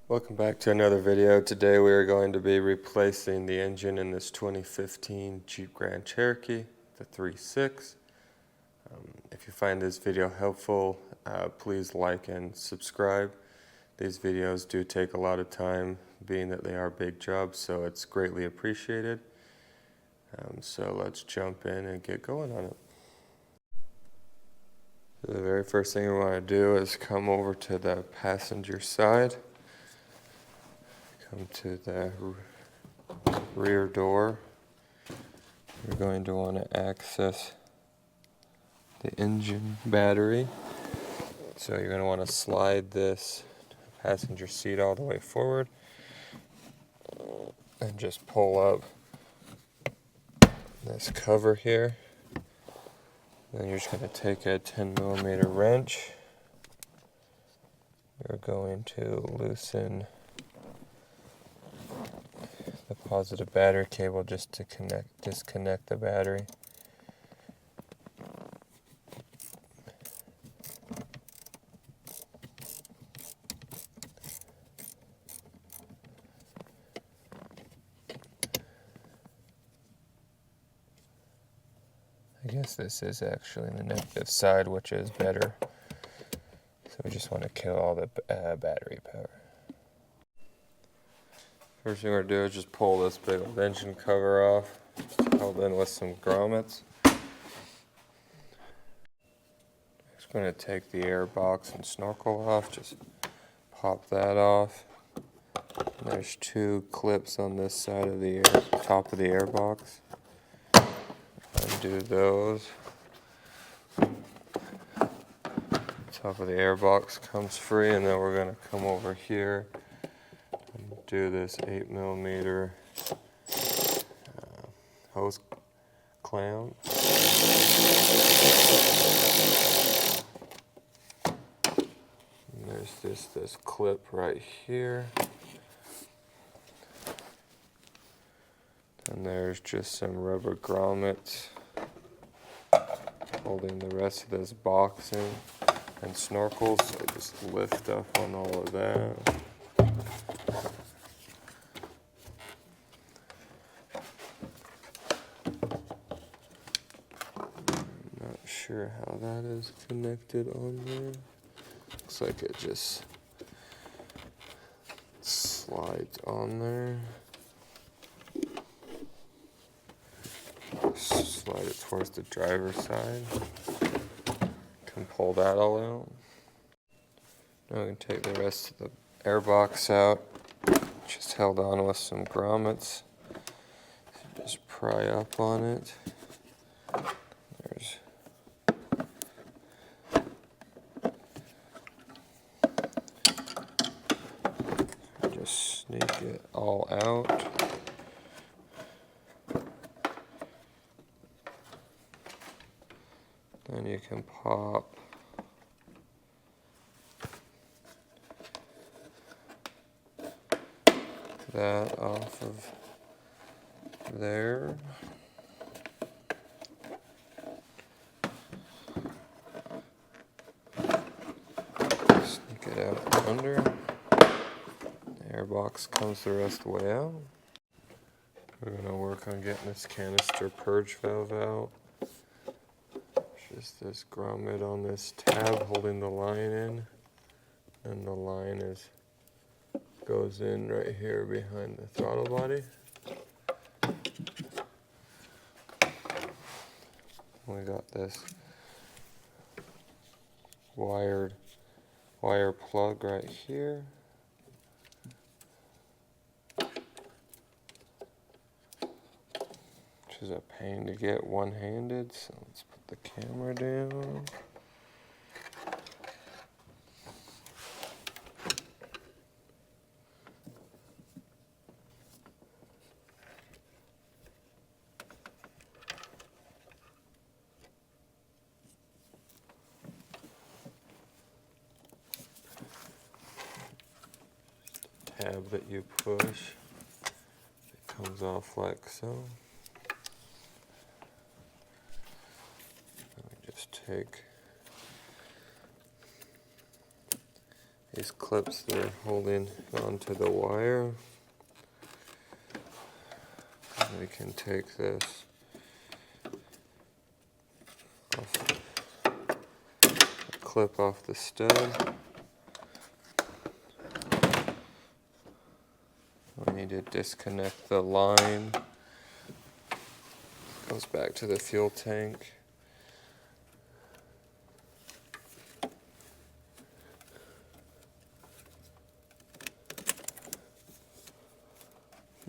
Welcome back to another video. Today we are going to be replacing the engine in this 2015 Jeep Grand Cherokee, the 3.6. If you find this video helpful, please like and subscribe. These videos do take a lot of time, being that they are big jobs, so it's greatly appreciated. So let's jump in and get going on it. So the very first thing we want to do is come over to the passenger side. Come to the rear door. You're going to want to access the engine battery. So you're going to want to slide this passenger seat all the way forward and just pull up this cover here. Then you're just going to take a 10mm wrench. You're going to loosen the positive battery cable just to disconnect the battery. I guess this is actually the negative side, which is better. So we just want to kill all the battery power. First thing we're going to do is just pull this big old engine cover off, just held in with some grommets. Just going to take the airbox and snorkel off, just pop that off. And there's two clips on this side of the top of the airbox. Undo those. Top of the airbox comes free, and then we're going to come over here and do this 8mm hose clamp. And there's just this clip right here. And there's just some rubber grommets holding the rest of this box in, and snorkels, so just lift up on all of that. I'm not sure how that is connected on there. Looks like it just slides on there. Slide it towards the driver's side. Can pull that all out. Now we can take the rest of the airbox out. Just held on with some grommets. Just pry up on it. Just sneak it all out. Then you can pop that off of there. Sneak it out under. The airbox comes the rest of the way out. We're going to work on getting this canister purge valve out. Just this grommet on this tab holding the line in, and the line goes in right here behind the throttle body. We got this wire plug right here. Which is a pain to get one-handed, so let's put the camera down. Tab that you push, it comes off like so. Just take these clips that are holding onto the wire. And we can take this off, clip off the stud. We need to disconnect the line. Goes back to the fuel tank.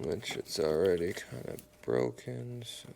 Which it's already kind of broken, so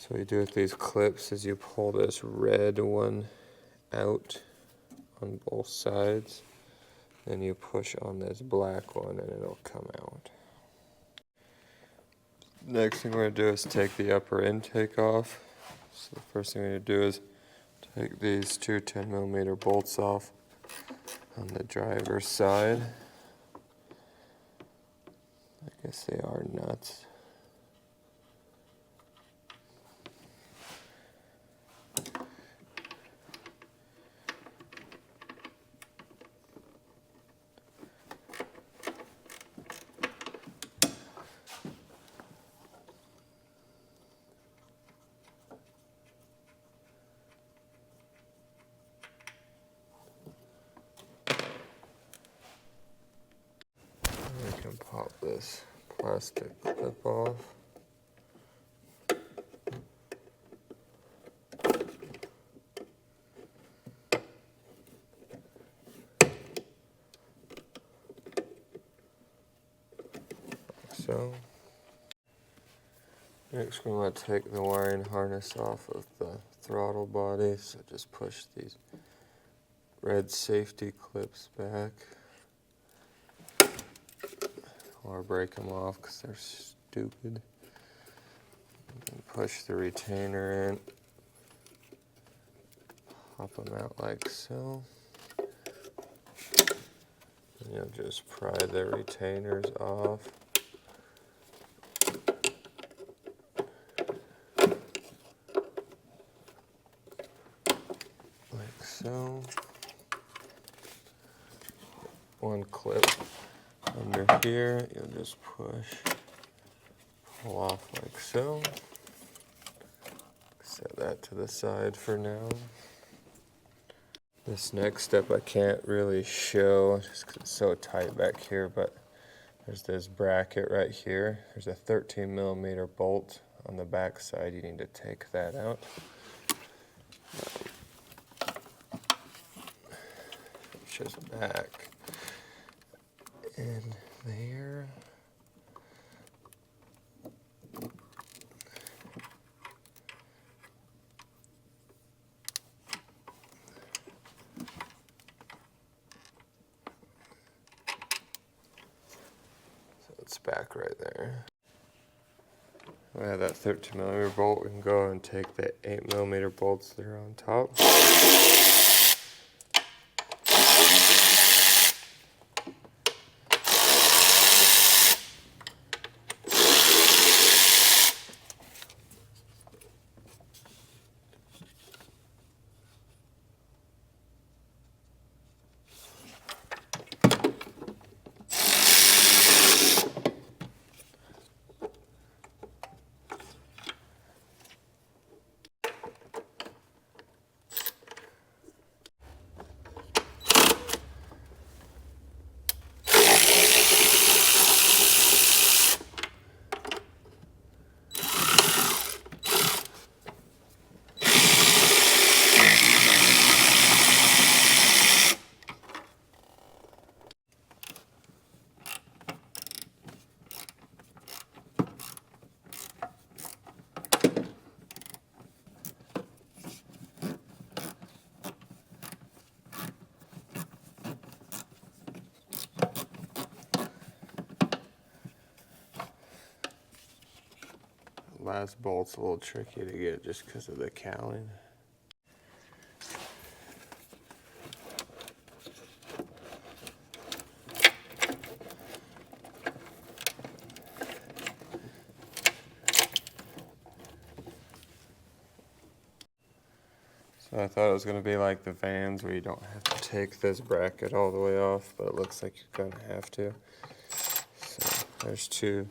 what you do with these clips is you pull this red one out on both sides, then you push on this black one and it'll come out. Next thing we're going to do is take the upper intake off. So the first thing we're going to do is take these two 10mm bolts off on the driver's side. I guess they are nuts. We can pop this plastic clip off. Like so. Next we're going to take the wiring harness off of the throttle body, so just push these red safety clips back. Or break them off because they're stupid. And push the retainer in. Pop them out like so. And you'll just pry the retainers off. Like so. One clip under here, you'll just push, pull off like so. Set that to the side for now. This next step I can't really show just because it's so tight back here, but there's this bracket right here. There's a 13mm bolt on the back side. You need to take that out. Just back in there. So it's back right there. We have that 13mm bolt. We can go and take the 8mm bolts that are on top. last bolt's a little tricky to get just because of the cowling. So I thought it was going to be like the Vans where you don't have to take this bracket all the way off, but it looks like you're going to have to. So there's two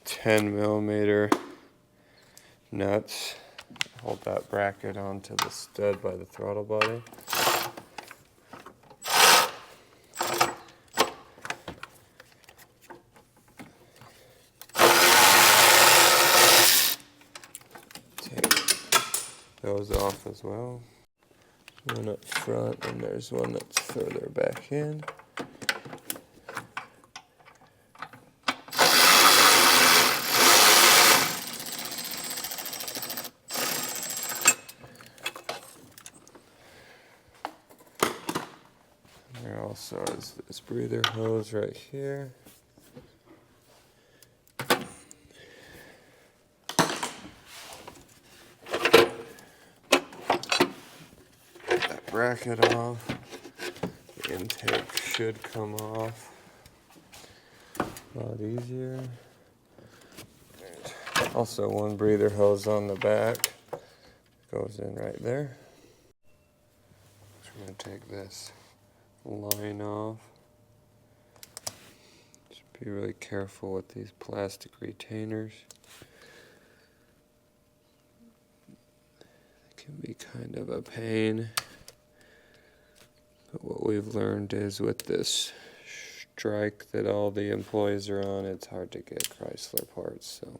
10mm nuts. Hold that bracket onto the stud by the throttle body. Take those off as well. One up front, and there's one that's further back in. There also is this breather hose right here. Get that bracket off. The intake should come off a lot easier. There's also one breather hose on the back. Goes in right there. So I'm going to take this line off. Just be really careful with these plastic retainers. They can be kind of a pain. But what we've learned is with this strike that all the employees are on, it's hard to get Chrysler parts. So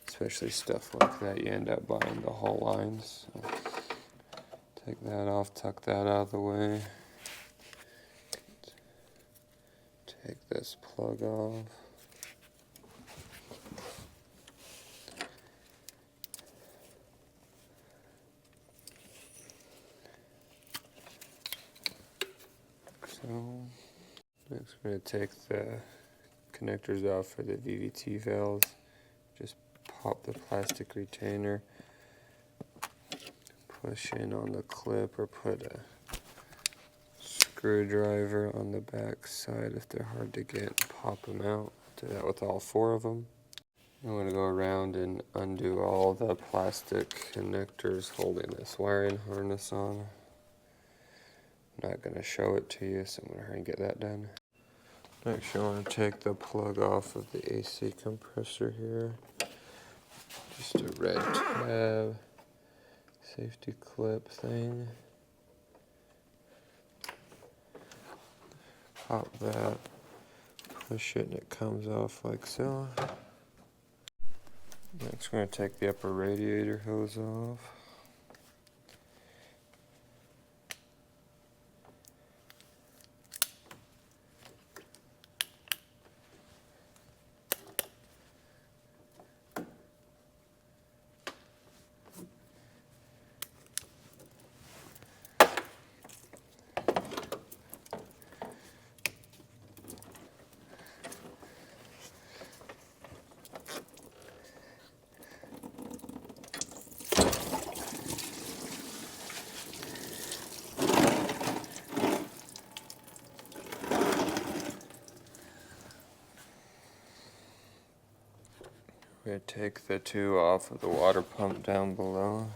especially stuff like that, you end up buying the whole lines. So take that off, tuck that out of the way. Take this plug off. So next we're going to take the connectors off for the VVT valves. Just pop the plastic retainer, push in on the clip, or put a screwdriver on the back side if they're hard to get, pop them out. Do that with all four of them. I'm going to go around and undo all the plastic connectors holding this wiring harness on. I'm not going to show it to you, so I'm going to hurry and get that done. Next, you want to take the plug off of the AC compressor here. Just a red tab, safety clip thing. Pop that, push it, and it comes off like so. Next, we're going to take the upper radiator hose off. We're going to take the two off of the water pump down below.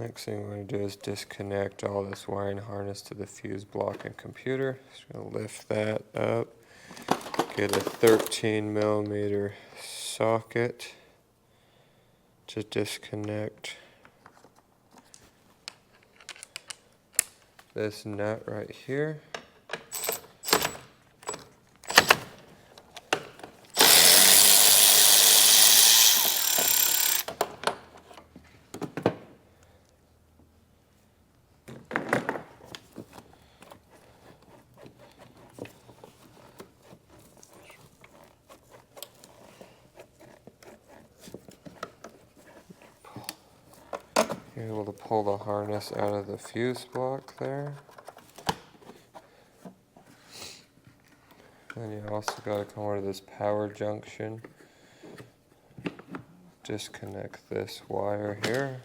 Next thing we're going to do is disconnect all this wiring harness to the fuse block and computer. Just going to lift that up, get a 13mm socket to disconnect this nut right here. You're able to pull the harness out of the fuse block there. Then you also got to come over to this power junction. Disconnect this wire here,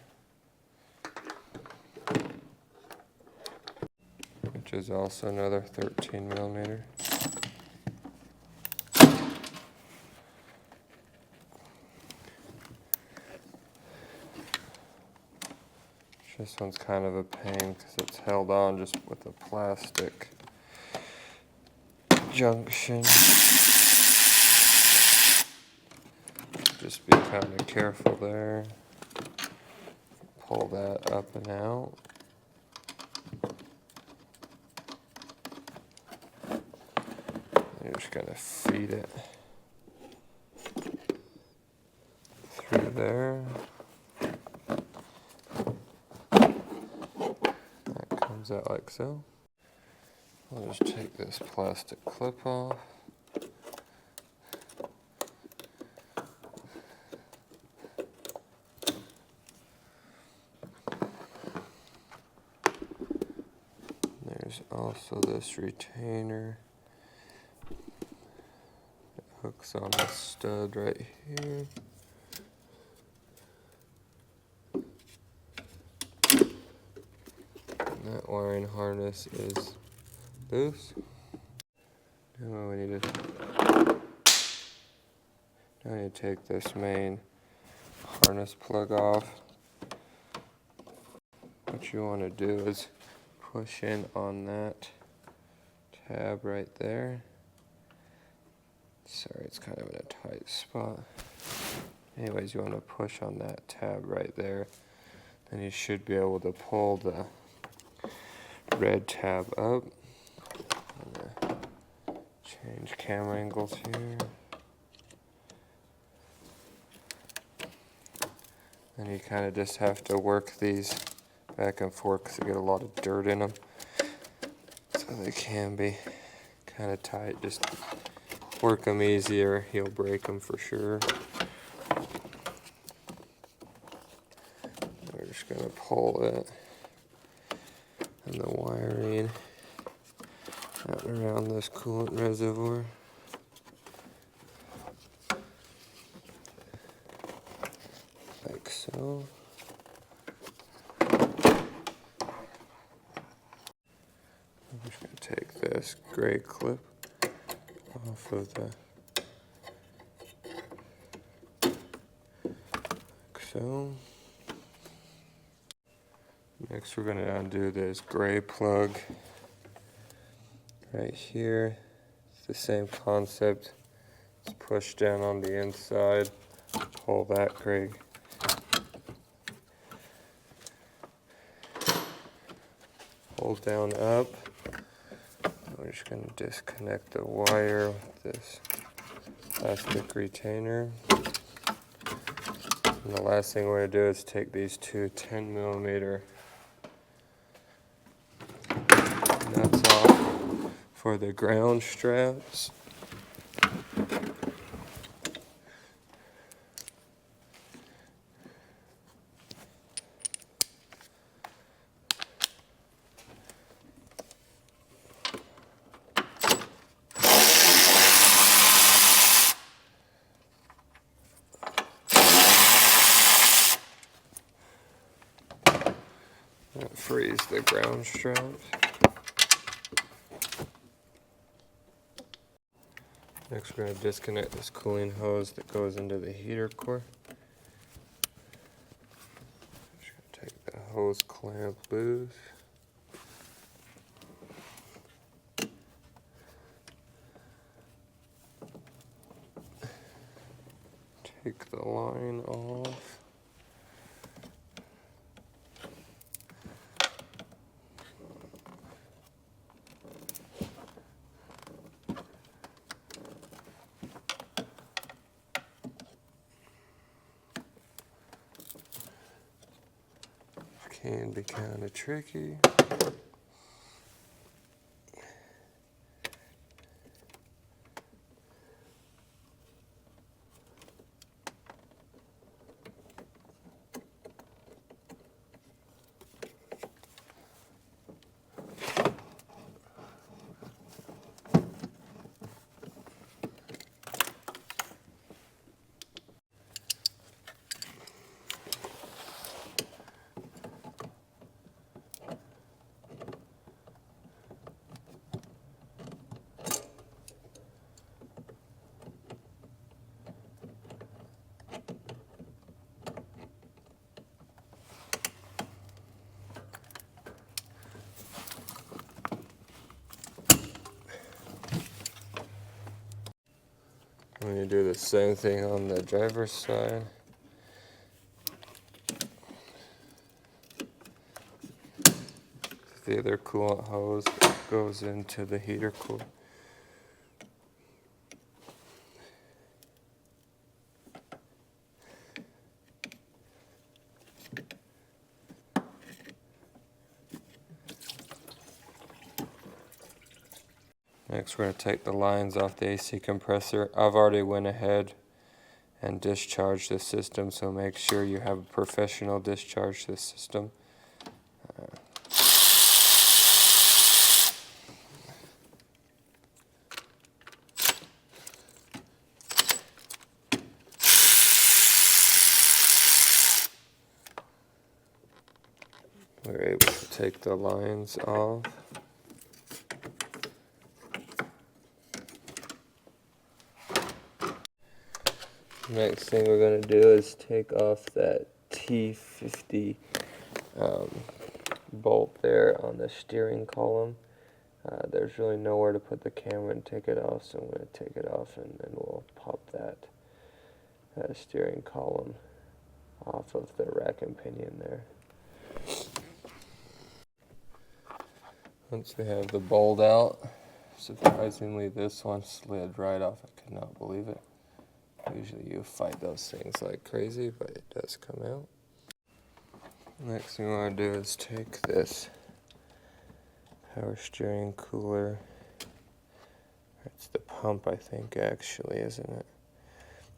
which is also another 13mm. This one's kind of a pain because it's held on just with a plastic junction. Just be kind of careful there. Pull that up and out. You're just going to feed it through there. That comes out like so. I'll just take this plastic clip off. There's also this retainer that hooks on this stud right here. And that wiring harness is loose. Now we need to take this main harness plug off. What you want to do is push in on that tab right there. Sorry, it's kind of in a tight spot. Anyways, you want to push on that tab right there. Then you should be able to pull the red tab up. I'm gonna change camera angles here. And you kind of just have to work these back and forth because they get a lot of dirt in them. So they can be kind of tight. Just work them easier, you'll break them for sure. We're just going to pull it and the wiring out around this coolant reservoir. Like so. I'm just going to take this gray clip off of the like so. Next we're going to undo this gray plug right here. It's the same concept. It's pushed down on the inside. Pull that gray hold down up. We're just going to disconnect the wire with this plastic retainer. And the last thing we're going to do is take these two 10mm nuts off for the ground straps. That frees the ground straps. Next we're going to disconnect this cooling hose that goes into the heater core. Just going to take the hose clamp loose. Take the line off. Can be kind of tricky. I'm going to do the same thing on the driver's side. The other coolant hose goes into the heater cooler. Next, we're going to take the lines off the AC compressor. I've already went ahead and discharged the system, so make sure you have a professional discharge the system. We're able to take the lines off. Next thing we're going to do is take off that T50 bolt there on the steering column. There's really nowhere to put the camera and take it off, so I'm going to take it off and then we'll pop that steering column off of the rack and pinion there. Once we have the bolt out, surprisingly this one slid right off. I could not believe it. Usually you fight those things like crazy, but it does come out. Next thing we want to do is take this power steering cooler. It's the pump, I think, actually, isn't it?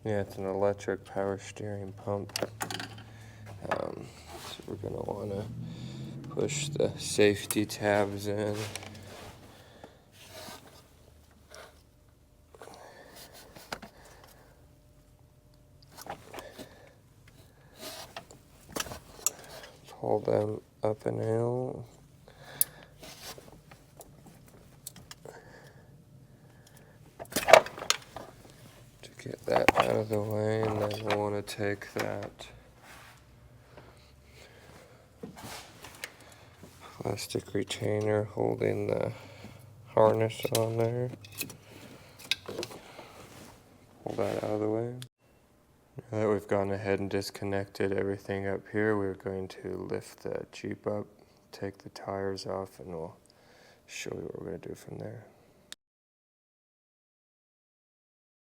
Yeah, it's an electric power steering pump. So we're going to want to push the safety tabs in. Pull them up and out. To get that out of the way, and then we'll want to take that plastic retainer holding the harness on there. Pull that out of the way. Now that we've gone ahead and disconnected everything up here, we're going to lift the Jeep up, take the tires off, and we'll show you what we're going to do from there.